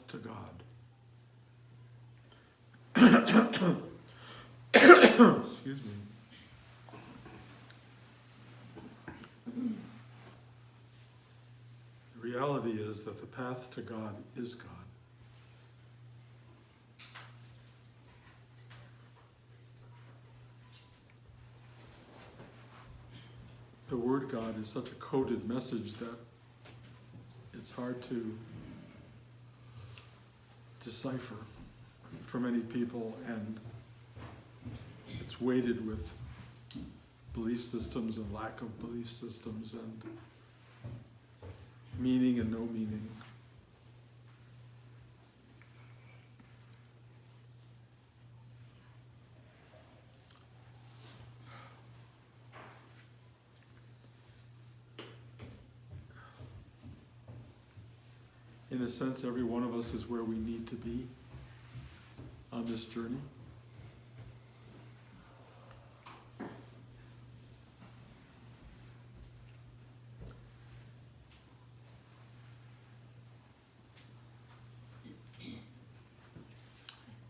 to God. Excuse me. The reality is that the path to God is God. The word God is such a coded message that it's hard to decipher for many people, and it's weighted with belief systems and lack of belief systems and meaning and no meaning. In a sense, every one of us is where we need to be on this journey.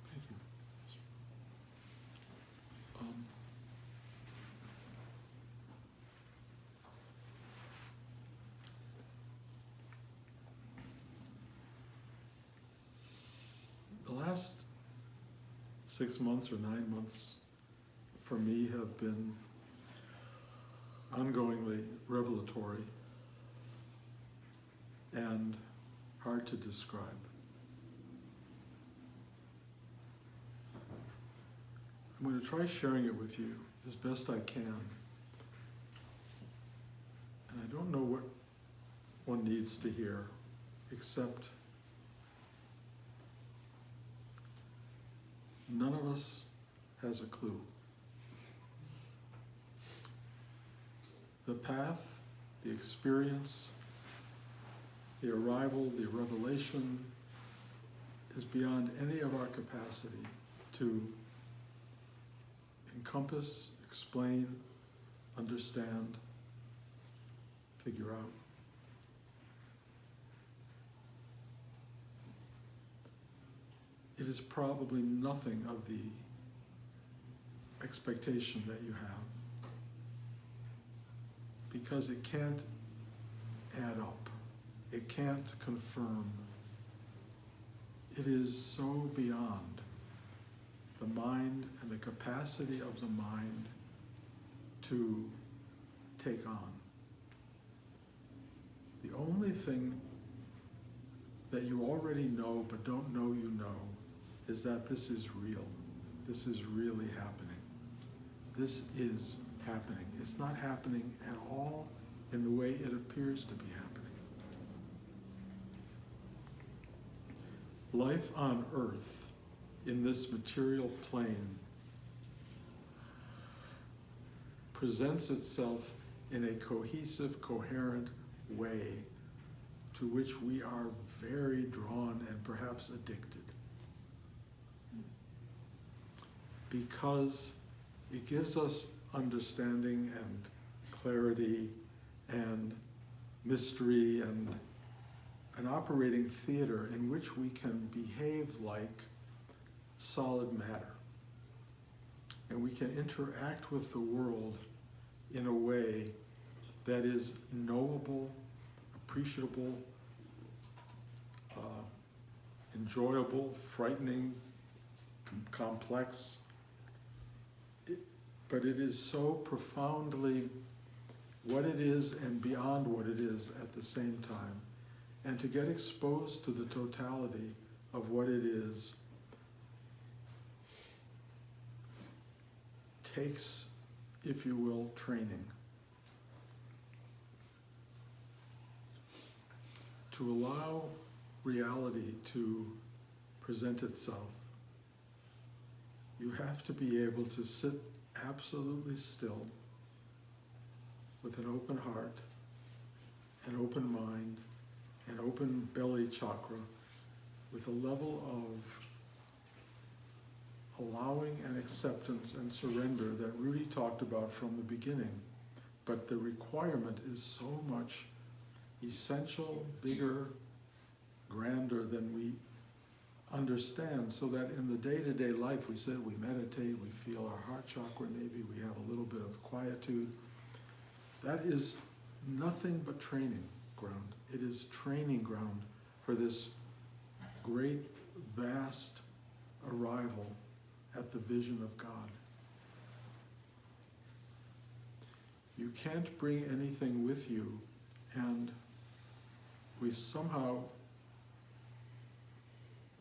Thank you. The last 6 months or 9 months for me have been ongoingly revelatory and hard to describe. I'm going to try sharing it with you as best I can. And I don't know what one needs to hear, except none of us has a clue. The path, the experience, the arrival, the revelation is beyond any of our capacity to encompass, explain, understand, figure out. It is probably nothing of the expectation that you have, because it can't add up. It can't confirm. It is so beyond the mind and the capacity of the mind to take on. The only thing that you already know but don't know you know is that this is real. This is really happening. This is happening. It's not happening at all in the way it appears to be happening. Life on earth, in this material plane, presents itself in a cohesive, coherent way to which we are very drawn and perhaps addicted. Because it gives us understanding and clarity and mystery and an operating theater in which we can behave like solid matter. And we can interact with the world in a way that is knowable, appreciable, enjoyable, frightening, complex. But it is so profoundly what it is and beyond what it is at the same time. And to get exposed to the totality of what it is takes, if you will, training. To allow reality to present itself, you have to be able to sit absolutely still with an open heart, an open mind, an open belly chakra, with a level of allowing and acceptance and surrender that Rudy talked about from the beginning. But the requirement is so much essential, bigger, grander than we understand, so that in the day-to-day life, we said we meditate, we feel our heart chakra, maybe we have a little bit of quietude. That is nothing but training ground. It is training ground for this great, vast arrival at the vision of God. You can't bring anything with you, and we somehow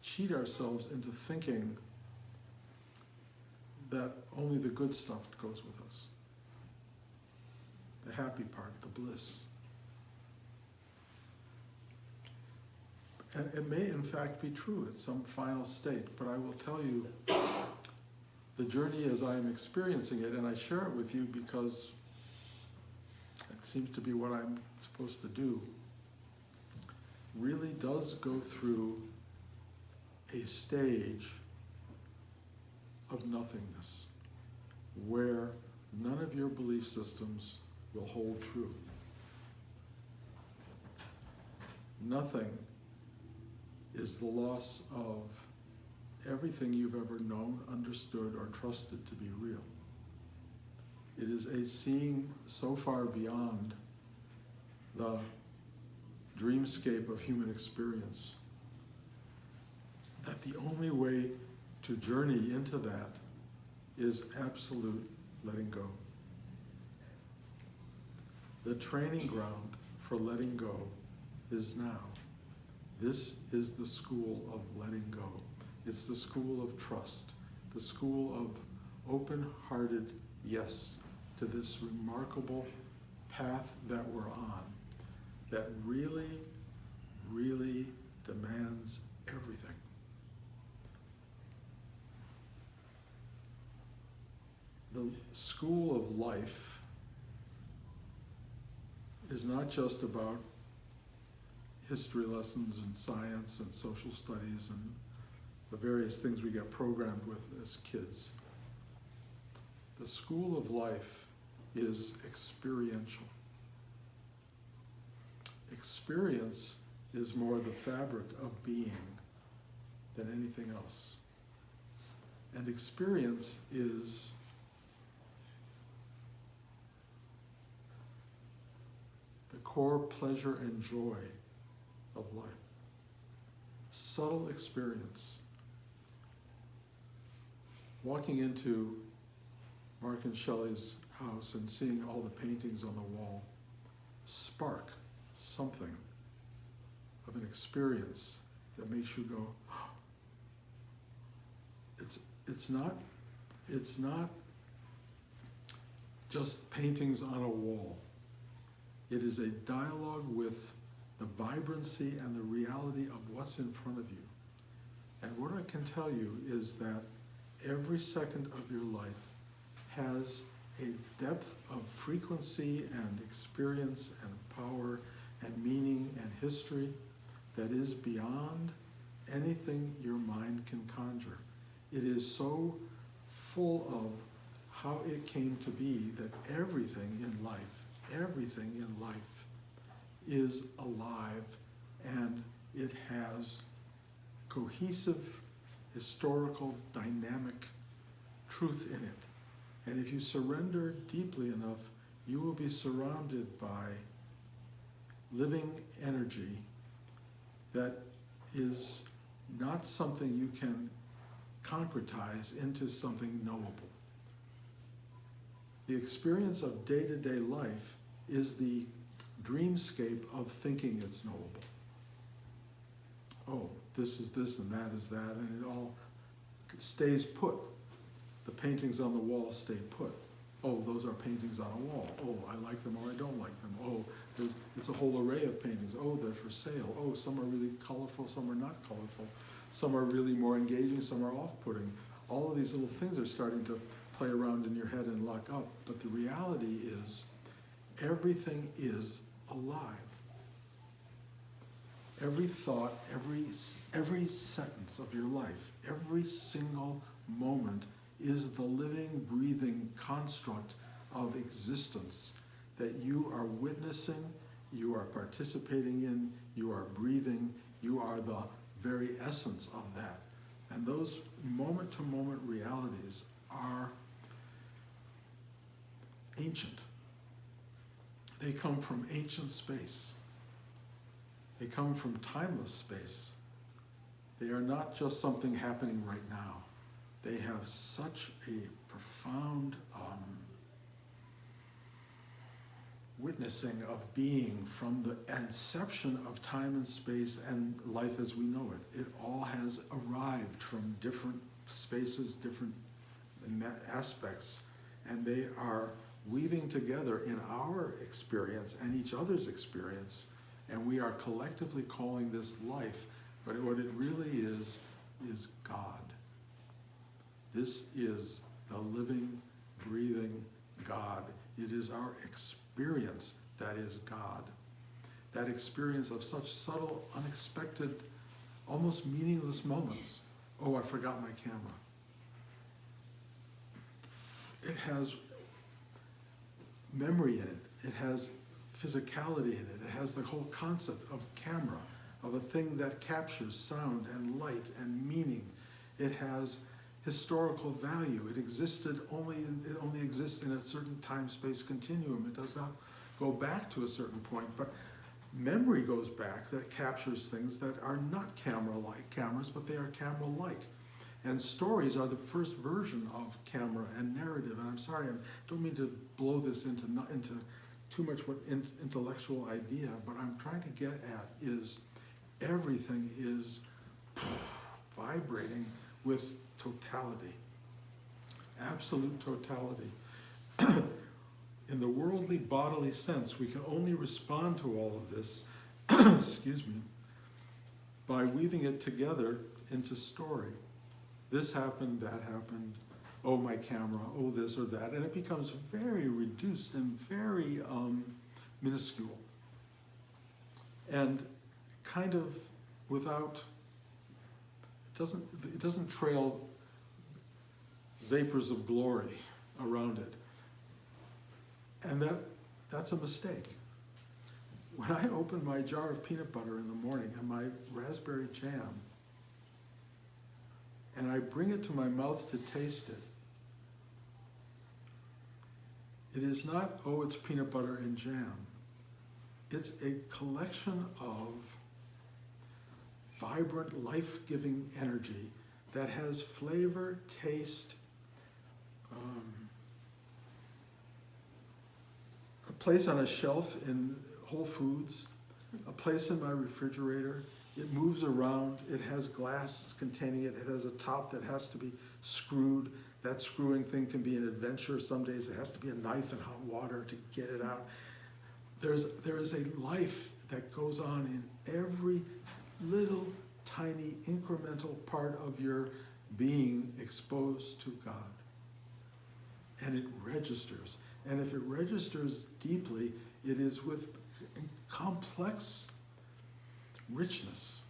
cheat ourselves into thinking that only the good stuff goes with us. The happy part, the bliss. And it may in fact be true at some final state, but I will tell you the journey as I am experiencing it, and I share it with you because it seems to be what I'm supposed to do, really does go through a stage of nothingness where none of your belief systems will hold true. Nothing is the loss of everything you've ever known, understood, or trusted to be real. It is a seeing so far beyond the dreamscape of human experience that the only way to journey into that is absolute letting go. The training ground for letting go is now. This is the school of letting go. It's the school of trust, the school of open-hearted yes to this remarkable path that we're on that really, really demands everything. The school of life is not just about history lessons and science and social studies and the various things we get programmed with as kids. The school of life is experiential. Experience is more the fabric of being than anything else. And experience is the core pleasure and joy of life. Subtle experience. Walking into Mark and Shelley's house and seeing all the paintings on the wall spark something of an experience that makes you go, oh. It's not just paintings on a wall. It is a dialogue with the vibrancy and the reality of what's in front of you. And what I can tell you is that every second of your life has a depth of frequency and experience and power and meaning and history that is beyond anything your mind can conjure. It is so full of how it came to be that everything in life is alive, and it has cohesive, historical, dynamic truth in it. And if you surrender deeply enough, you will be surrounded by living energy that is not something you can concretize into something knowable. The experience of day-to-day life is the dreamscape of thinking it's knowable. Oh, this is this and that is that, and it all stays put. The paintings on the wall stay put. Oh, those are paintings on a wall. Oh, I like them or I don't like them. Oh, it's a whole array of paintings. Oh, they're for sale. Oh, some are really colorful, some are not colorful. Some are really more engaging, some are off-putting. All of these little things are starting to play around in your head and lock up. But the reality is, everything is alive. Every thought, every sentence of your life, every single moment is the living, breathing construct of existence that you are witnessing, you are participating in, you are breathing, you are the very essence of that. And those moment-to-moment realities are ancient. They come from ancient space. They come from timeless space. They are not just something happening right now. They have such a profound witnessing of being from the inception of time and space and life as we know it. It all has arrived from different spaces, different aspects, and they are weaving together in our experience and each other's experience, and we are collectively calling this life, but what it really is God. This is the living, breathing God. It is our experience that is God. That experience of such subtle, unexpected, almost meaningless moments. Oh, I forgot my camera. It has memory in it. It has physicality in it. It has the whole concept of camera, of a thing that captures sound and light and meaning. It has historical value. It only exists in a certain time-space continuum. It does not go back to a certain point, but memory goes back that captures things that are not camera-like cameras, but they are camera-like. And stories are the first version of camera and narrative. And I'm sorry, I don't mean to blow this into too much intellectual idea, but I'm trying to get at is everything is vibrating with totality, absolute totality. In the worldly bodily sense, we can only respond to all of this, excuse me, by weaving it together into story. This happened, that happened, oh my camera, oh this or that, and it becomes very reduced and very minuscule. And kind of without, it doesn't trail vapors of glory around it. And that's a mistake. When I open my jar of peanut butter in the morning and my raspberry jam, and I bring it to my mouth to taste it, it is not, oh, it's peanut butter and jam. It's a collection of vibrant, life-giving energy that has flavor, taste, a place on a shelf in Whole Foods, a place in my refrigerator. It moves around. It has glass containing it. It has a top that has to be screwed. That screwing thing can be an adventure. Some days it has to be a knife and hot water to get it out. There is a life that goes on in every little tiny incremental part of your being exposed to God. And it registers. And if it registers deeply, it is with complex richness.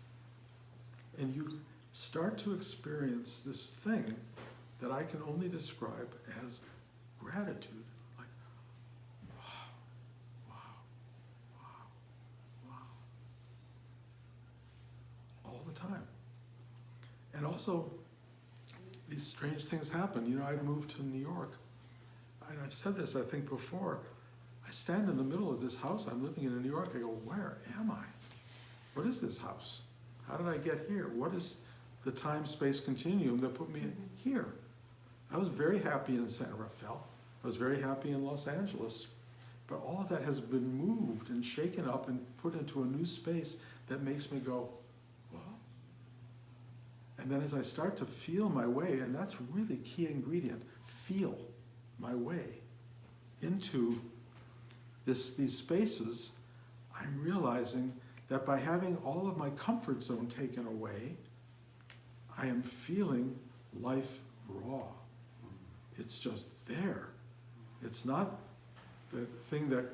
And you start to experience this thing that I can only describe as gratitude. Like, wow, wow, wow, wow. All the time. And also, these strange things happen. You know, I moved to New York. And I've said this, I think, before. I stand in the middle of this house. I'm living in New York. I go, where am I? What is this house? How did I get here? What is the time-space continuum that put me here? I was very happy in San Rafael. I was very happy in Los Angeles. But all of that has been moved and shaken up and put into a new space that makes me go, well. And then as I start to feel my way, and that's really key ingredient, feel my way into these spaces, I'm realizing that by having all of my comfort zone taken away, I am feeling life raw. It's just there. It's not the thing that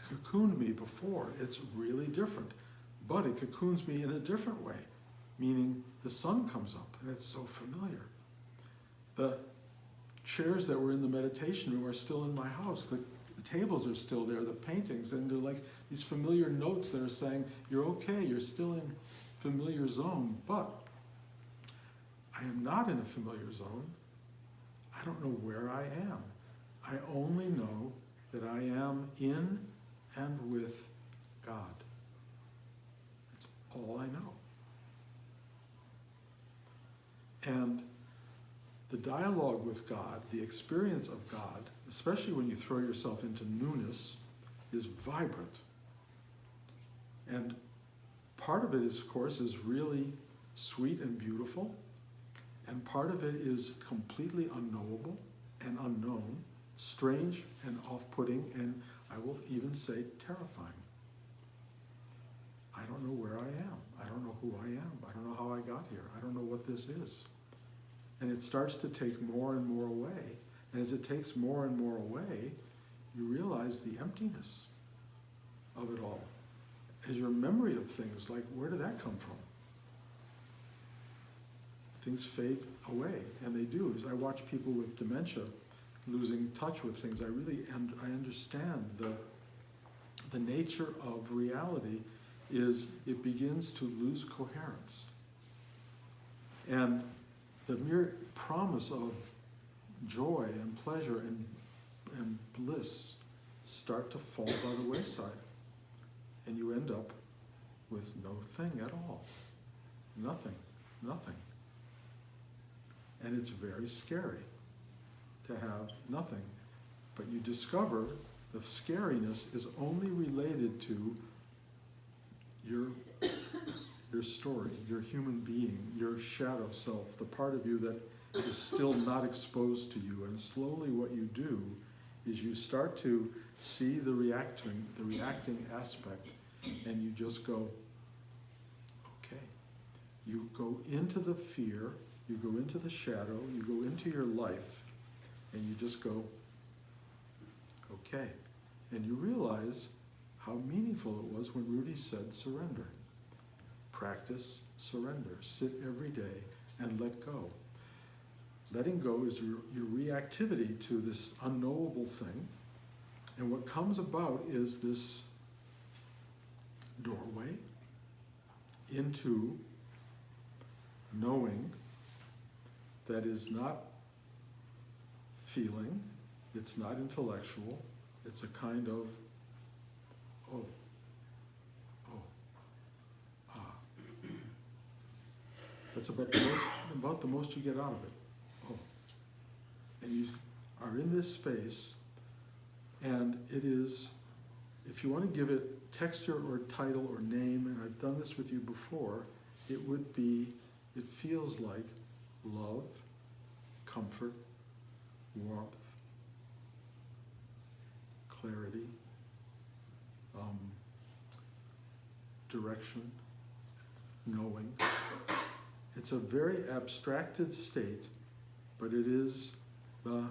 cocooned me before. It's really different. But it cocoons me in a different way, meaning the sun comes up and it's so familiar. The chairs that were in the meditation room are still in my house. The tables are still there, the paintings, and they're like these familiar notes that are saying, you're okay, you're still in familiar zone, but I am not in a familiar zone. I don't know where I am. I only know that I am in and with God. That's all I know. And the dialogue with God, the experience of God, especially when you throw yourself into newness, is vibrant. And part of it is, of course, is really sweet and beautiful, and part of it is completely unknowable and unknown, strange and off-putting, and I will even say terrifying. I don't know where I am. I don't know who I am. I don't know how I got here. I don't know what this is. And it starts to take more and more away. And as it takes more and more away, you realize the emptiness of it all. As your memory of things, like, where did that come from? Things fade away, and they do. As I watch people with dementia losing touch with things, I understand the nature of reality is it begins to lose coherence. And the mere promise of joy and pleasure and bliss start to fall by the wayside. And you end up with no thing at all. Nothing. And it's very scary to have nothing. But you discover the scariness is only related to your story, your human being, your shadow self, the part of you that is still not exposed to you. And slowly what you do is you start to see the reacting aspect, and you just go, okay. You go into the fear, you go into the shadow, you go into your life, and you just go, okay. And you realize how meaningful it was when Rudy said surrender. Practice surrender. Sit every day and let go. Letting go is your reactivity to this unknowable thing. And what comes about is this doorway into knowing that is not feeling, it's not intellectual, it's a kind of, That's about the most you get out of it. Oh. And you are in this space, and it is, if you want to give it texture or title or name, and I've done this with you before, it feels like love, comfort, warmth, clarity, direction, knowing. It's a very abstracted state, but it is the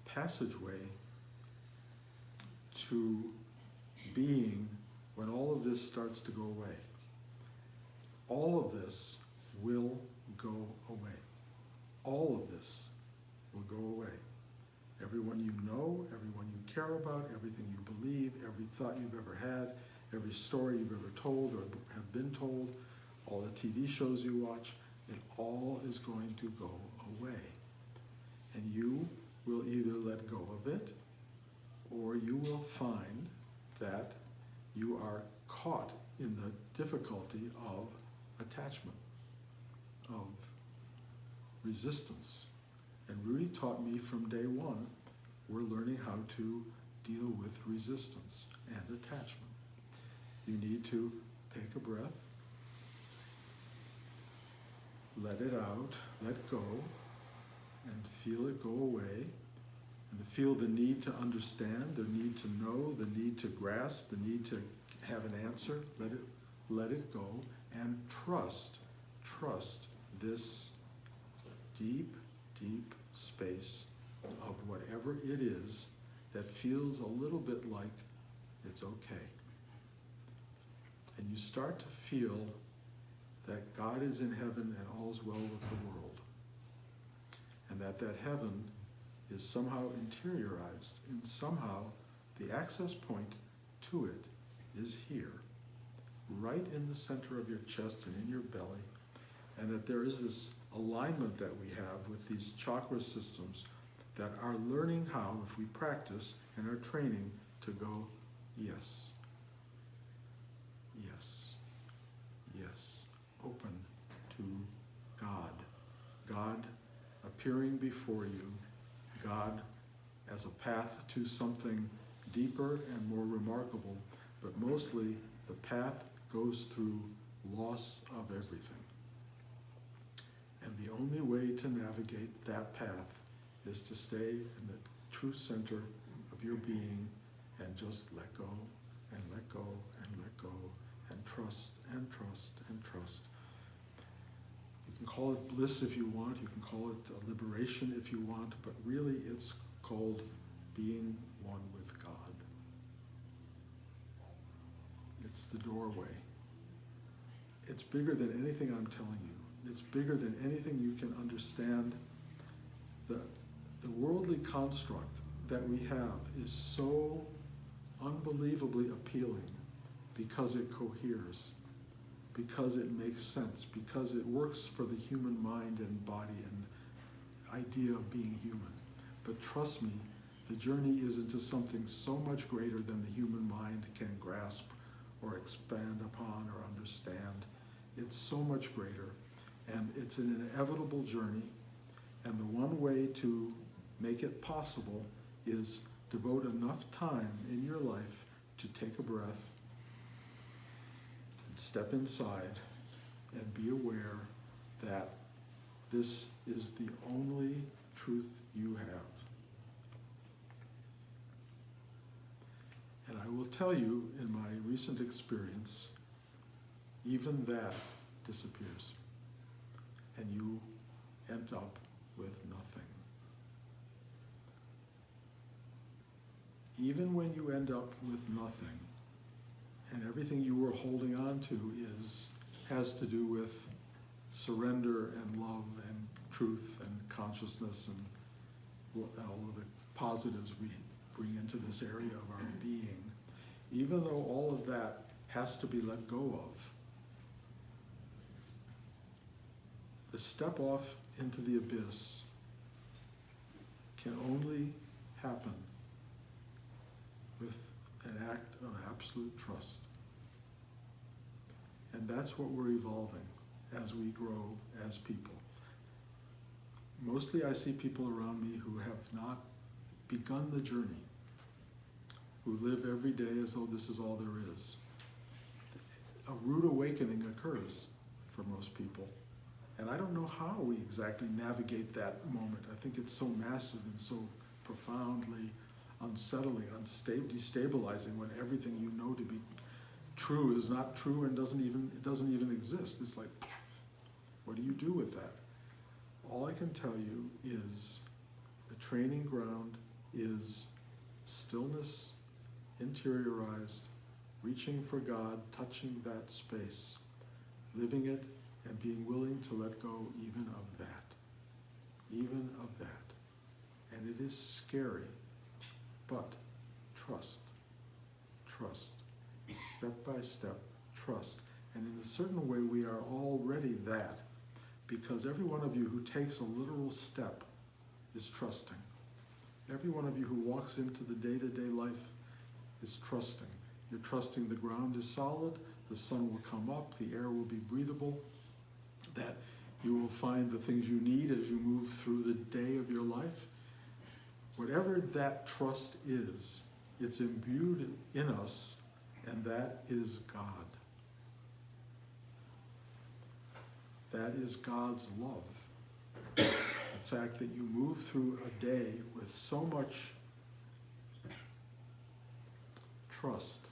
passageway to being when all of this starts to go away. All of this will go away. All of this will go away. Everyone you know, everyone you care about, everything you believe, every thought you've ever had, every story you've ever told or have been told, all the TV shows you watch, it all is going to go away. And you will either let go of it, or you will find that you are caught in the difficulty of attachment, of resistance. And Rudy taught me from day one, we're learning how to deal with resistance and attachment. You need to take a breath, let it out, let go, and feel it go away, and feel the need to understand, the need to know, the need to grasp, the need to have an answer. Let it go, and trust this deep, deep space of whatever it is that feels a little bit like it's okay. And you start to feel that God is in heaven and all's well with the world. And that heaven is somehow interiorized, and somehow the access point to it is here, right in the center of your chest and in your belly, and that there is this alignment that we have with these chakra systems that are learning how, if we practice and are training, to go, yes, yes, yes, open to God. God appearing before you, God as a path to something deeper and more remarkable, but mostly the path goes through loss of everything. And the only way to navigate that path is to stay in the true center of your being and just let go and let go and let go and trust and trust and trust. You can call it bliss if you want, you can call it liberation if you want, but really it's called being one with God. It's the doorway. It's bigger than anything I'm telling you. It's bigger than anything you can understand. The worldly construct that we have is so unbelievably appealing because it coheres, because it makes sense, because it works for the human mind and body and idea of being human. But trust me, the journey is into something so much greater than the human mind can grasp or expand upon or understand. It's so much greater, and it's an inevitable journey, and the one way to make it possible is devote enough time in your life to take a breath and step inside and be aware that this is the only truth you have. And I will tell you, in my recent experience, even that disappears, and you end up with nothing. Even when you end up with nothing, and everything you were holding on to has to do with surrender and love and truth and consciousness and all of the positives we bring into this area of our being, even though all of that has to be let go of, the step off into the abyss can only happen with an act of absolute trust. And that's what we're evolving as we grow as people. Mostly I see people around me who have not begun the journey, who live every day as though this is all there is. A rude awakening occurs for most people. And I don't know how we exactly navigate that moment. I think it's so massive and so profoundly unsettling, destabilizing, when everything you know to be true is not true and doesn't even exist. It's like, what do you do with that? All I can tell you is the training ground is stillness, interiorized, reaching for God, touching that space, living it, and being willing to let go even of that. Even of that. And it is scary, but trust, trust, step by step, trust. And in a certain way, we are already that, because every one of you who takes a literal step is trusting. Every one of you who walks into the day-to-day life is trusting. You're trusting the ground is solid, the sun will come up, the air will be breathable, that you will find the things you need as you move through the day of your life. Whatever that trust is, it's imbued in us, and that is God. That is God's love. The fact that you move through a day with so much trust,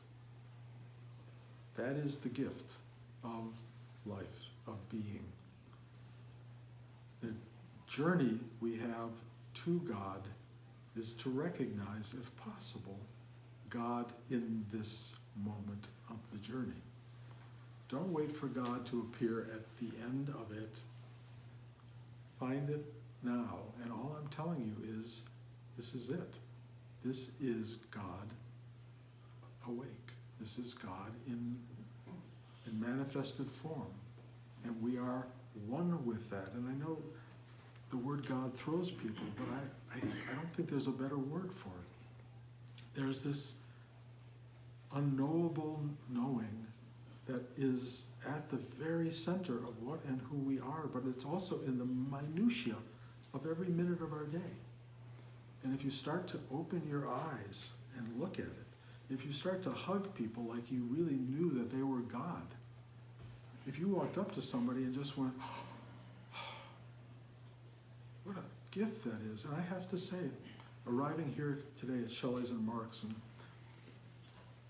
that is the gift of life, of being. The journey we have to God is to recognize, if possible, God in this moment of the journey. Don't wait for God to appear at the end of it. Find it now. And all I'm telling you is, this is it. This is God awake. This is God in manifested form. And we are one with that. And I know the word God throws people, but I don't think there's a better word for it. There's this unknowable knowing that is at the very center of what and who we are, but it's also in the minutiae of every minute of our day. And if you start to open your eyes and look at it, if you start to hug people like you really knew that they were God, if you walked up to somebody and just went, what a gift that is. And I have to say, arriving here today at Shelley's and Mark's, and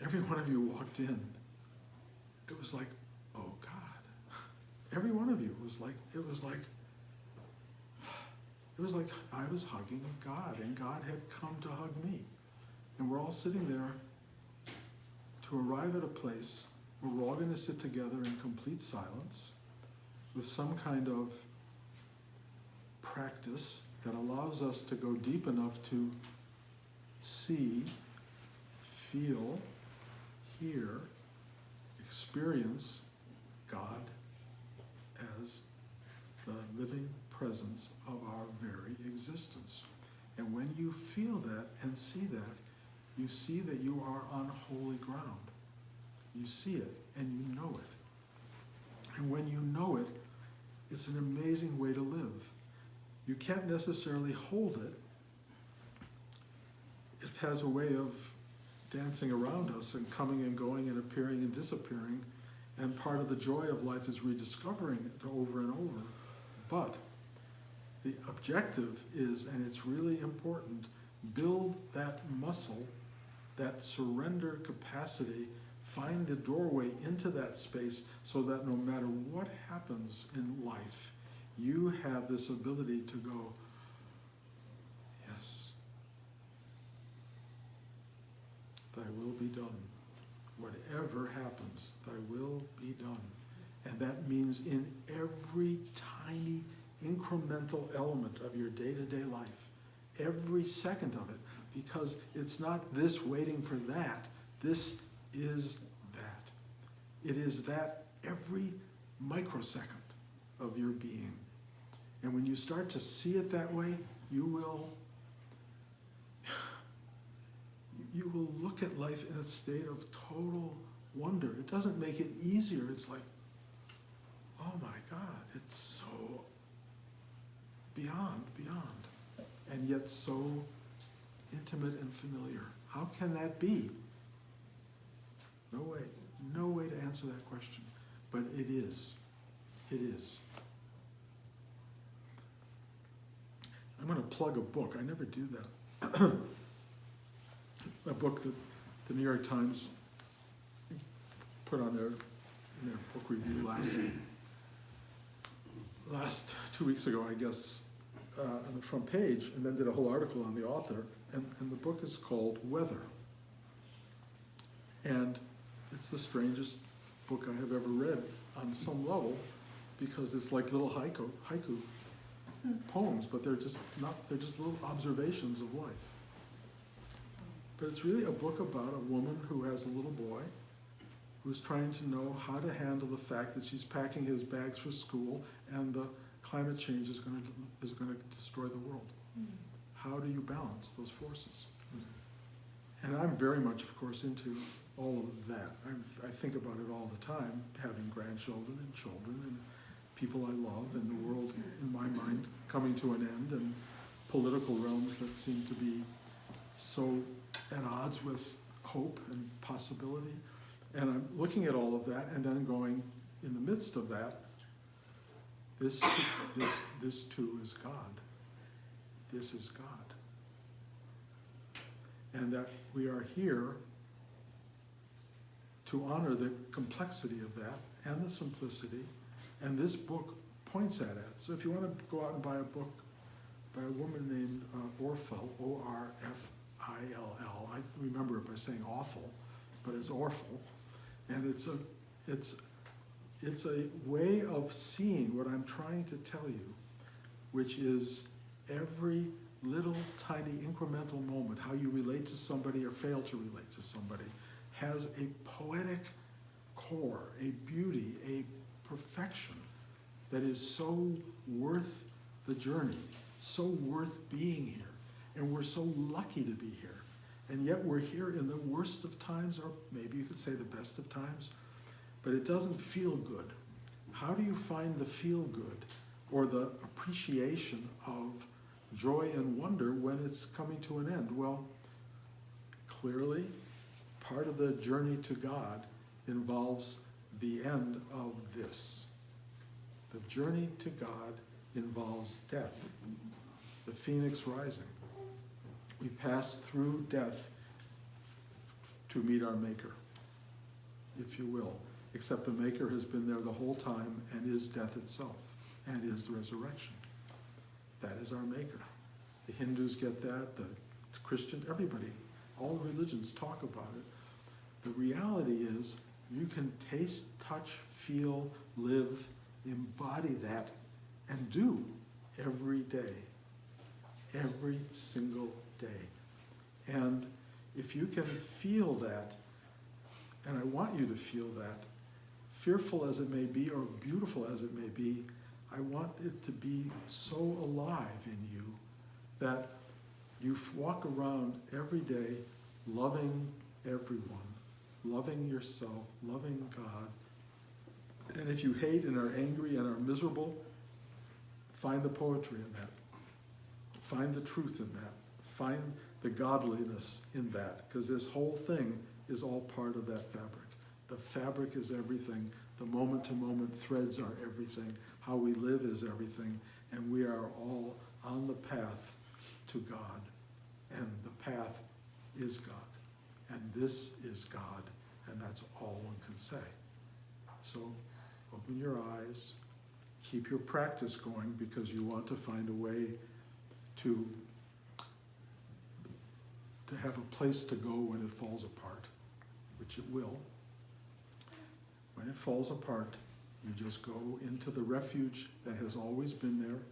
every one of you walked in, it was like, oh God. Every one of you was like, it was like I was hugging God, and God had come to hug me. And we're all sitting there to arrive at a place where we're all going to sit together in complete silence with some kind of practice that allows us to go deep enough to see, feel, hear, experience God as the living presence of our very existence. And when you feel that and see that, you see that you are on holy ground. You see it and you know it. And when you know it, it's an amazing way to live. You can't necessarily hold it. It has a way of dancing around us and coming and going and appearing and disappearing. And part of the joy of life is rediscovering it over and over. But the objective is, and it's really important, build that muscle, that surrender capacity, find the doorway into that space so that no matter what happens in life, you have this ability to go, yes, thy will be done. Whatever happens, thy will be done. And that means in every tiny incremental element of your day-to-day life, every second of it, because it's not this waiting for that. This is that. It is that every microsecond of your being. And when you start to see it that way, you will look at life in a state of total wonder. It doesn't make it easier. It's like, oh my God, it's so beyond, and yet so intimate and familiar. How can that be? No way to answer that question, but it is. It is. I'm going to plug a book. I never do that. A book that the New York Times put on in their book review last 2 weeks ago, I guess, on the front page, and then did a whole article on the author. And the book is called Weather. And it's the strangest book I have ever read on some level, because it's like little haiku poems, but they're just little observations of life. But it's really a book about a woman who has a little boy who's trying to know how to handle the fact that she's packing his bags for school and the climate change is going to destroy the world. How do you balance those forces? And I'm very much, of course, into all of that. I think about it all the time, having grandchildren and children and people I love, and the world, in my mind, coming to an end, and political realms that seem to be so at odds with hope and possibility. And I'm looking at all of that and then going, in the midst of that, this too is God. This is God. And that we are here to honor the complexity of that and the simplicity, and this book points at it. So if you want to go out and buy a book by a woman named Orfel, O-R-F-I-L-L. I remember it by saying awful, but it's Orfel. And it's a way of seeing what I'm trying to tell you, which is every little tiny incremental moment, how you relate to somebody or fail to relate to somebody, has a poetic core, a beauty, a perfection that is so worth the journey, so worth being here. And we're so lucky to be here. And yet we're here in the worst of times, or maybe you could say the best of times, but it doesn't feel good. How do you find the feel good or the appreciation of joy and wonder when it's coming to an end? Well, clearly, part of the journey to God involves the end of this. The journey to God involves death, the phoenix rising. We pass through death to meet our Maker, if you will, except the Maker has been there the whole time and is death itself and is the resurrection. That is our Maker. The Hindus get that, the Christians, everybody, all religions talk about it. The reality is you can taste, touch, feel, live, embody that, and do every day, every single day. And if you can feel that, and I want you to feel that, fearful as it may be or beautiful as it may be, I want it to be so alive in you that you walk around every day loving everyone, loving yourself, loving God. And if you hate and are angry and are miserable, find the poetry in that. Find the truth in that. Find the godliness in that, because this whole thing is all part of that fabric. The fabric is everything. The moment-to-moment threads are everything. How we live is everything. And we are all on the path to God. And the path is God. And this is God. And that's all one can say. So open your eyes. Keep your practice going, because you want to find a way to have a place to go when it falls apart, which it will. When it falls apart, you just go into the refuge that has always been there,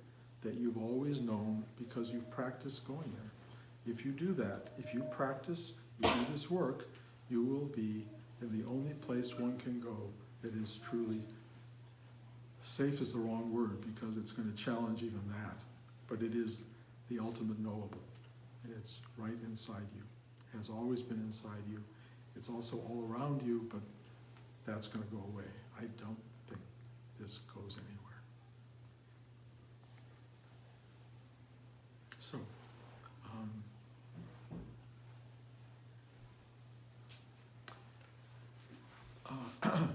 that you've always known because you've practiced going there. If you do that, if you practice, you do this work, you will be in the only place one can go that is truly safe is the wrong word, because it's going to challenge even that, but it is the ultimate knowable, and it's right inside you. It has always been inside you. It's also all around you, but that's going to go away. I don't think this goes anywhere. So, I'm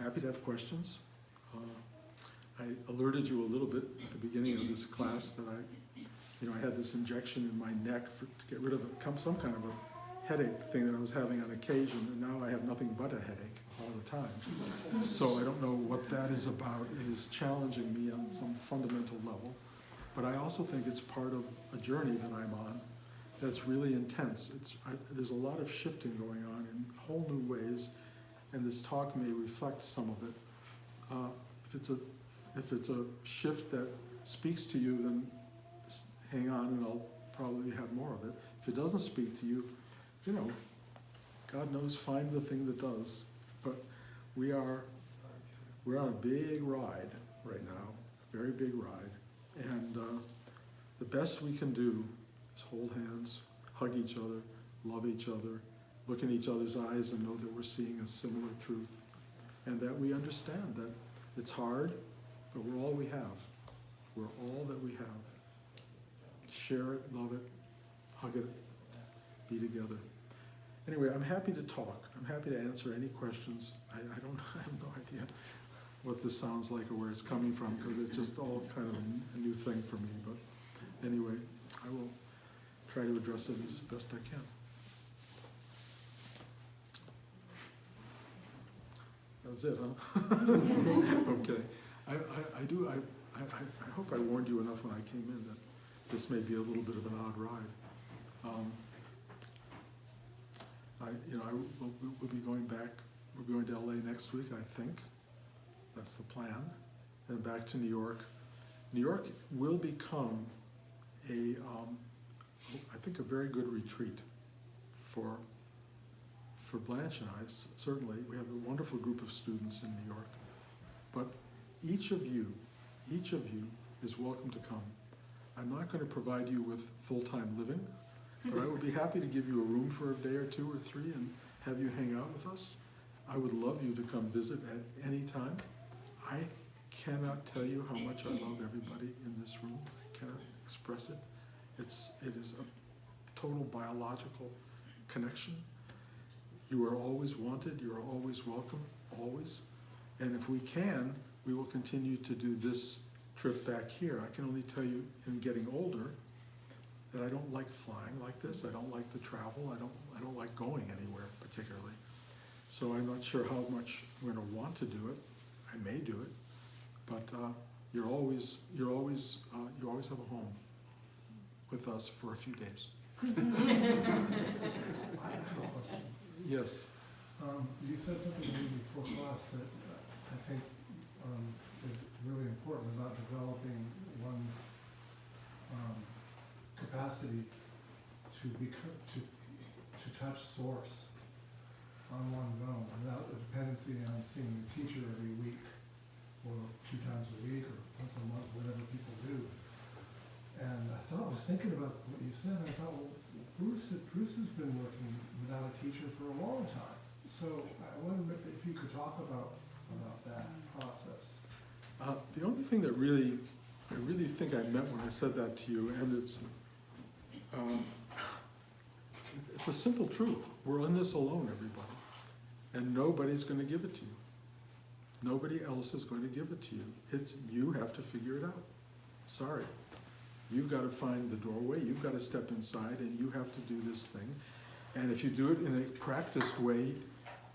happy to have questions. I alerted you a little bit at the beginning of this class that I had this injection in my neck to get rid of some kind of a headache thing that I was having on occasion, and now I have nothing but a headache all the time. So I don't know what that is about. It is challenging me on some fundamental level, but I also think it's part of a journey that I'm on that's really intense. There's a lot of shifting going on in whole new ways, and this talk may reflect some of it. If it's a shift that speaks to you, then hang on, and I'll probably have more of it. If it doesn't speak to you, God knows, find the thing that does. But we're on a big ride right now, very big ride, and the best we can do is hold hands, hug each other, love each other, look in each other's eyes and know that we're seeing a similar truth, and that we understand that it's hard, but we're all we have. We're all that we have. Share it, love it, hug it, be together. Anyway, I'm happy to talk. I'm happy to answer any questions. I have no idea what this sounds like or where it's coming from, because it's just all kind of a new thing for me. But anyway, I will try to address it as best I can. That was it, huh? Okay. I hope I warned you enough when I came in that this may be a little bit of an odd ride. We'll be going back. We're going to LA next week, I think. That's the plan. And back to New York. New York will become I think a very good retreat for Blanche and I, certainly. We have a wonderful group of students in New York. But each of you each of you is welcome to come. I'm not going to provide you with full-time living, but I would be happy to give you a room for a day or two or three and have you hang out with us. I would love you to come visit at any time. I cannot tell you how much I love everybody in this room. I cannot express it. It is a total biological connection. You are always wanted. You are always welcome, always. And if we can, we will continue to do this trip back here. I can only tell you, in getting older, that I don't like flying like this. I don't like the travel. I don't like going anywhere particularly. So I'm not sure how much we're going to want to do it. I may do it, but you always have a home with us for a few days. Yes. You said something to me before class that I think is really important about developing one's capacity to touch source on one's own without a dependency on seeing a teacher every week or 2 times a week or once a month, whatever people do. And I was thinking about what you said, and I thought, well, Bruce has been working without a teacher for a long time. So I wonder if you could talk about that process. The only thing that I really think I meant when I said that to you, and it's a simple truth. We're in this alone, everybody. And nobody's going to give it to you. Nobody else is going to give it to you. You have to figure it out. Sorry. You've got to find the doorway, you've got to step inside, and you have to do this thing. And if you do it in a practiced way,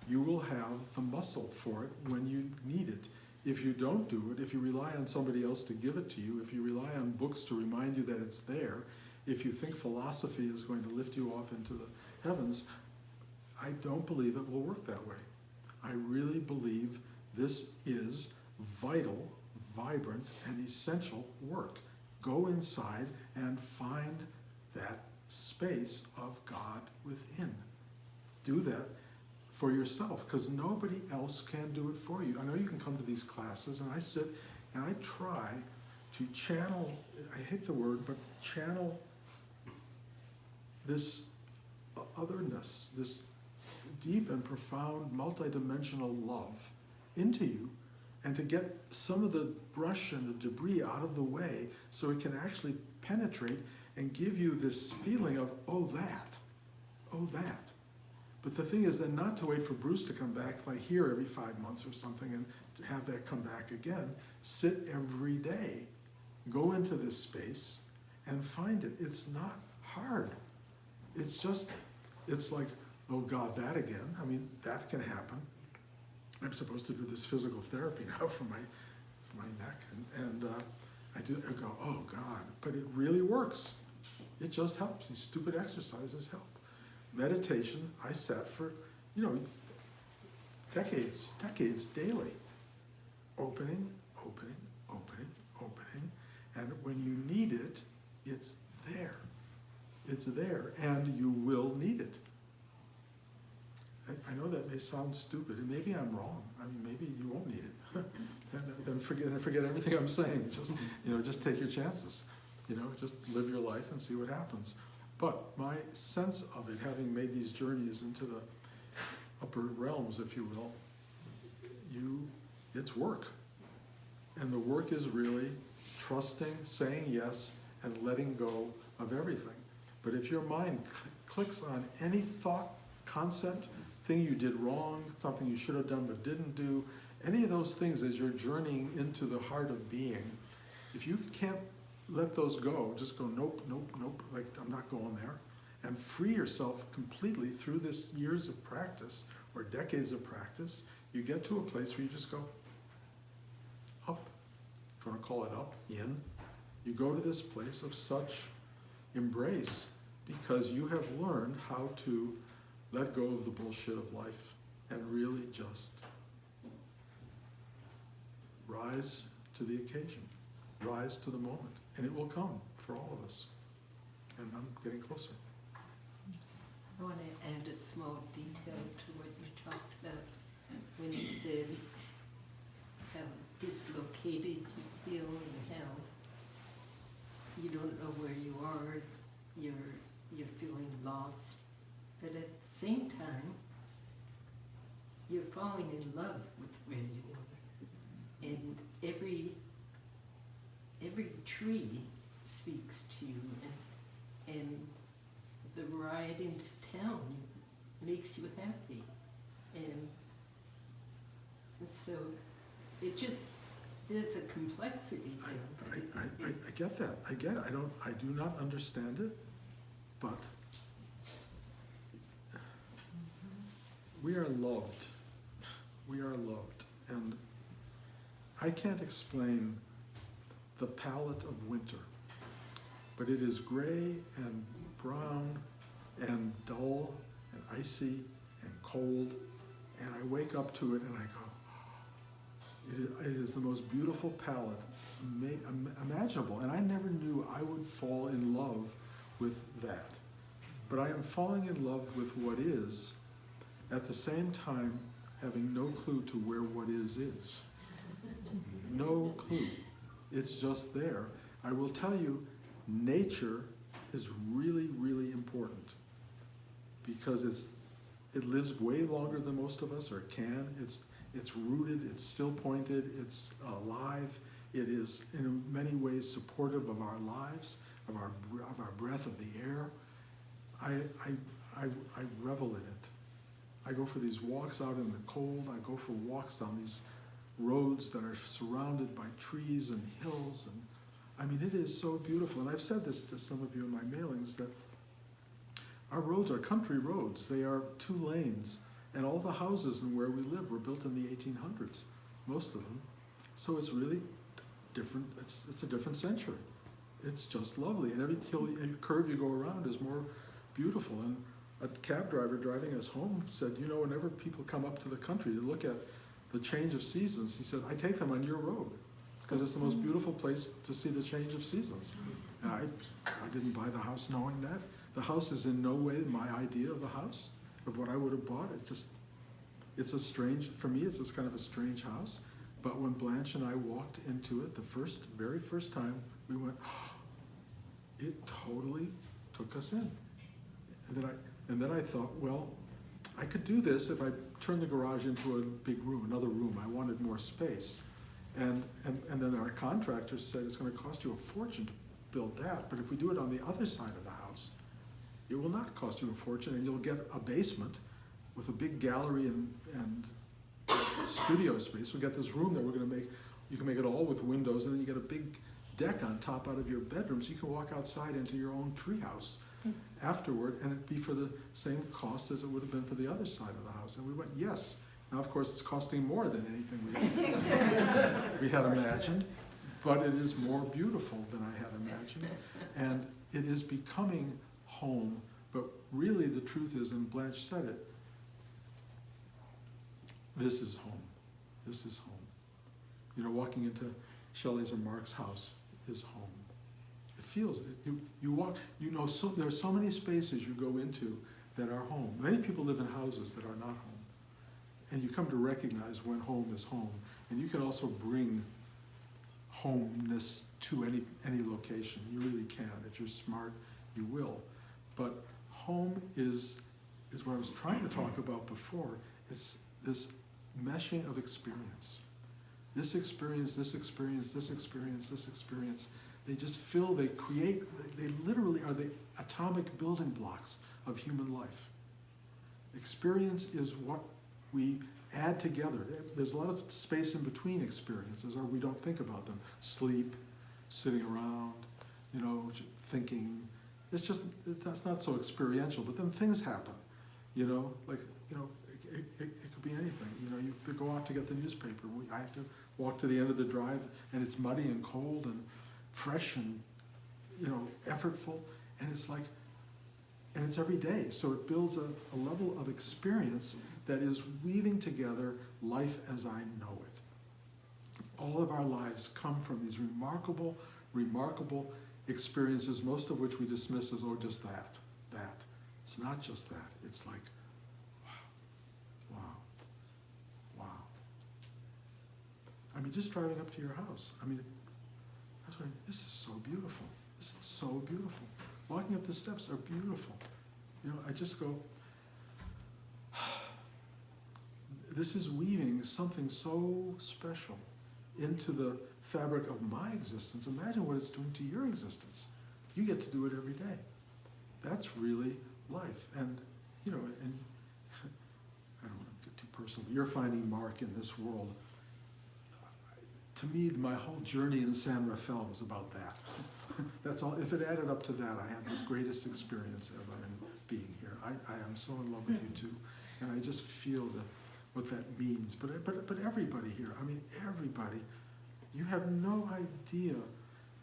you will have the muscle for it when you need it. If you don't do it, if you rely on somebody else to give it to you, if you rely on books to remind you that it's there, if you think philosophy is going to lift you off into the heavens, I don't believe it will work that way. I really believe this is vital, vibrant, and essential work. Go inside and find that space of God within. Do that for yourself, because nobody else can do it for you. I know you can come to these classes, and I sit and I try to channel, I hate the word, but channel this otherness, this deep and profound multidimensional love into you, and to get some of the brush and the debris out of the way so it can actually penetrate and give you this feeling of, oh that. But the thing is then not to wait for Bruce to come back like here every 5 months or something and to have that come back again. Sit every day. Go into this space and find it. It's not hard. It's like, oh God, that again. I mean, that can happen. I'm supposed to do this physical therapy now for my neck, and I go, oh God, but it really works. It just helps. These stupid exercises help. Meditation, I sat for, decades daily. Opening, and when you need it, it's there. It's there, and you will need it. I know that may sound stupid, and maybe I'm wrong. I mean, maybe you won't need it. Then forget everything I'm saying. Just take your chances. Just live your life and see what happens. But my sense of it, having made these journeys into the upper realms, if you will, it's work. And the work is really trusting, saying yes, and letting go of everything. But if your mind clicks on any thought, concept, thing you did wrong, something you should have done but didn't do, any of those things as you're journeying into the heart of being, if you can't let those go, just go nope, like I'm not going there, and free yourself completely through this years of practice or decades of practice, you get to a place where you just go up, if you want to call it up, in. You go to this place of such embrace because you have learned how to let go of the bullshit of life and really just rise to the occasion, rise to the moment, and it will come for all of us. And I'm getting closer. I want to add a small detail to what you talked about when you said dislocated you feel and how you don't know where you are, you're feeling lost. But at the same time, you're falling in love with where you are. And every tree speaks to you, and the ride into town makes you happy. And so it just, there's a complexity there. I get that. I get it. I do not understand it, but we are loved. We are loved. And I can't explain the palette of winter, but it is gray and brown and dull and icy and cold, and I wake up to it and I go, it is the most beautiful palette imaginable, and I never knew I would fall in love with that. But I am falling in love with what is, at the same time having no clue to where what is. No clue. It's just there. I will tell you, nature is really, really important because it lives way longer than most of us, or it can. It's rooted, it's still pointed, it's alive. It is in many ways supportive of our lives, of our breath of the air. I revel in it. I go for these walks out in the cold. I go for walks down these roads that are surrounded by trees and hills. And I mean, it is so beautiful. And I've said this to some of you in my mailings, that our roads are country roads. They are 2 lanes. And all the houses and where we live were built in the 1800s, most of them. So it's really different. It's a different century. It's just lovely. And every hill and curve you go around is more beautiful. And a cab driver driving us home said, you know, whenever people come up to the country to look at the change of seasons, he said, I take them on your road because it's the most beautiful place to see the change of seasons. And I didn't buy the house knowing that. The house is in no way my idea of a house, of what I would have bought. It's a strange, for me, it's just kind of a strange house. But when Blanche and I walked into it the very first time, we went, oh, it totally took us in. And then I thought, well, I could do this if I turned the garage into a big room, another room. I wanted more space. And then our contractor said it's going to cost you a fortune to build that, but if we do it on the other side of the house, it will not cost you a fortune, and you'll get a basement with a big gallery and studio space. We'll get this room that we're going to make. You can make it all with windows, and then you get a big deck on top out of your bedroom, so you can walk outside into your own treehouse afterward, and it'd be for the same cost as it would have been for the other side of the house. And we went, yes. Now, of course, it's costing more than anything we had imagined, but it is more beautiful than I had imagined, and it is becoming home. But really, the truth is, and Blanche said it, this is home. This is home. You know, walking into Shelley's or Mark's house is home. It feels it. You walk. You know, there are so many spaces you go into that are home. Many people live in houses that are not home, and you come to recognize when home is home. And you can also bring homeness to any location. You really can. If you're smart, you will. But home is what I was trying to talk about before. It's this meshing of experience. This experience, this experience, this experience, this experience. They just fill, they create, they literally are the atomic building blocks of human life. Experience is what we add together. There's a lot of space in between experiences, or we don't think about them. Sleep, sitting around, you know, thinking. It's just, that's not so experiential, but then things happen, you know, like, you know, it could be anything. You know, you could go out to get the newspaper. I have to walk to the end of the drive, and it's muddy and cold and fresh and, you know, effortful, and it's like, and it's every day. So it builds a level of experience that is weaving together life as I know it. All of our lives come from these remarkable, remarkable experiences, most of which we dismiss as, oh, just that. It's not just that. It's like, wow. I I mean, just driving up to your house. I mean, I was like, this is so beautiful. This is so beautiful. Walking up the steps are beautiful. You know, I just go, this is weaving something so special into the fabric of my existence. Imagine what it's doing to your existence. You get to do it every day. That's really life. And, you know, and I don't want to get too personal. You're finding Mark in this world. To me, my whole journey in San Rafael was about that. That's all. If it added up to that, I had the greatest experience ever in being here. I am so in love with you too, and I just feel what that means. But everybody here, I mean, everybody, you have no idea.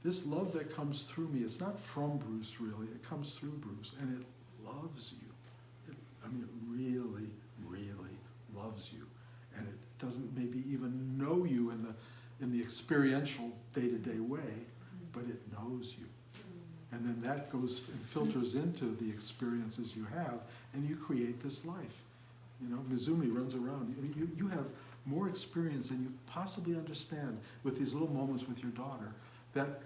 This love that comes through me, it's not from Bruce really, it comes through Bruce, and it loves you. It really, really loves you. And it doesn't maybe even know you in the experiential day-to-day way, but it knows you. And then that goes and filters into the experiences you have, and you create this life. You know, Mizumi runs around. I mean, you have more experience than you possibly understand with these little moments with your daughter that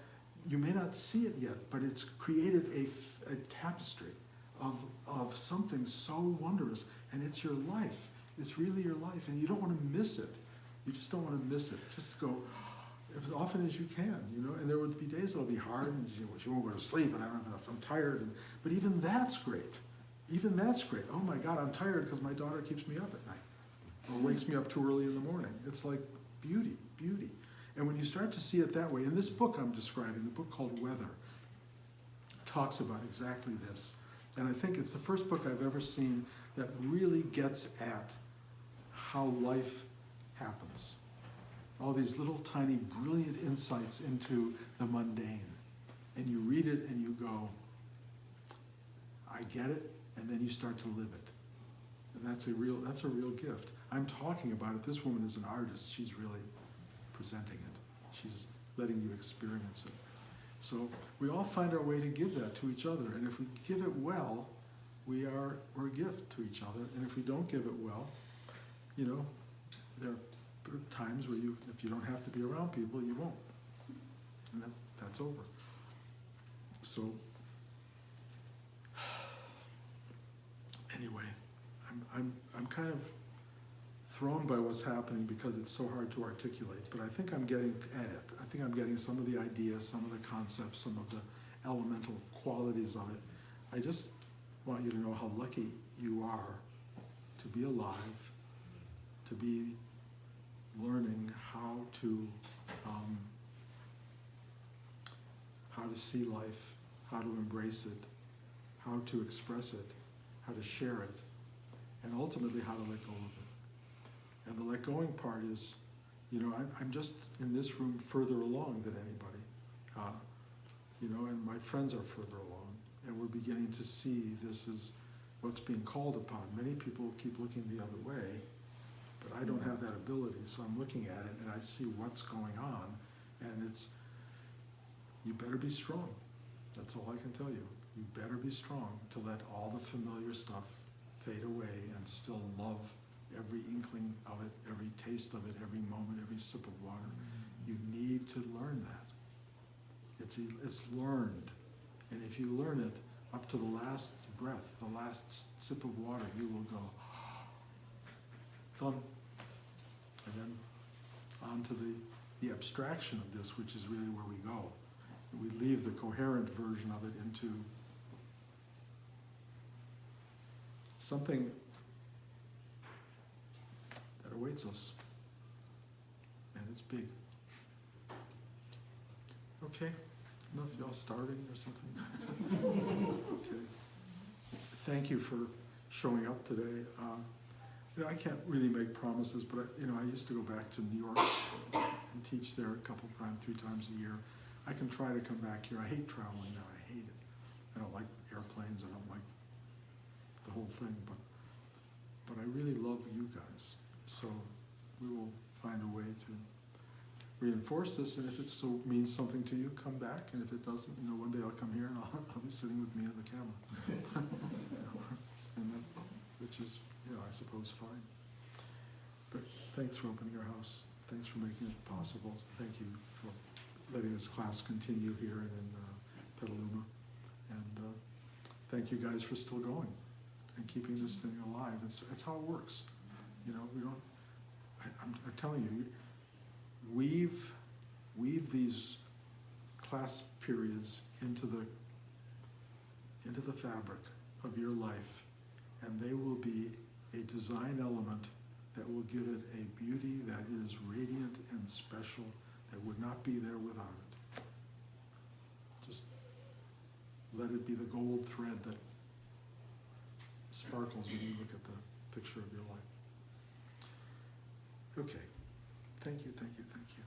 you may not see it yet, but it's created a tapestry of something so wondrous, and it's your life. It's really your life, and you don't want to miss it. You just don't want to miss it. Just go as often as you can, you know. And there would be days that'll be hard, and you won't go to sleep, and I don't have enough. I'm tired, but even that's great. Even that's great. Oh my God, I'm tired because my daughter keeps me up at night, or wakes me up too early in the morning. It's like beauty, beauty. And when you start to see it that way, in this book I'm describing, the book called Weather, talks about exactly this. And I think it's the first book I've ever seen that really gets at how life happens. All these little tiny brilliant insights into the mundane. And you read it and you go, I get it, and then you start to live it. And that's a real gift. I'm talking about it. This woman is an artist. She's really presenting it. She's letting you experience it. So we all find our way to give that to each other. And if we give it well, we're a gift to each other. And if we don't give it well, you know, there are times where if you don't have to be around people, you won't. And that's over. So anyway, I'm kind of thrown by what's happening because it's so hard to articulate, but I think I'm getting at it. I think I'm getting some of the ideas, some of the concepts, some of the elemental qualities of it. I just want you to know how lucky you are to be alive, to be learning how to see life, how to embrace it, how to express it, how to share it, and ultimately how to let go of it. And the let going part is, you know, I'm just in this room further along than anybody, you know, and my friends are further along, and we're beginning to see this is what's being called upon. Many people keep looking the other way, but I don't have that ability, so I'm looking at it and I see what's going on, and it's, you better be strong. That's all I can tell you. You better be strong to let all the familiar stuff fade away and still love every inkling of it, every taste of it, every moment, every sip of water. You need to learn that. It's learned. And if you learn it up to the last breath, the last sip of water, you will go, done. And then on to the abstraction of this, which is really where we go. We leave the coherent version of it into something that awaits us. And it's big. Okay. I don't know if y'all starving or something. Okay. Thank you for showing up today. You know, I can't really make promises, but I used to go back to New York and teach there a couple times, 3 times a year. I can try to come back here. I hate traveling now. I hate it. I don't like airplanes. I don't like the whole thing, but I really love you guys. So we will find a way to reinforce this, and if it still means something to you, come back, and if it doesn't, you know, one day I'll come here and I'll be sitting with me on the camera. And which is, you know, I suppose fine. But thanks for opening your house. Thanks for making it possible. Thank you for letting this class continue here and in Petaluma. And thank you guys for still going and keeping this thing alive. It's how it works. You know, I'm telling you, weave these class periods into the fabric of your life, and they will be a design element that will give it a beauty that is radiant and special, that would not be there without it. Just let it be the gold thread that sparkles when you look at the picture of your life. Okay, thank you, thank you, thank you.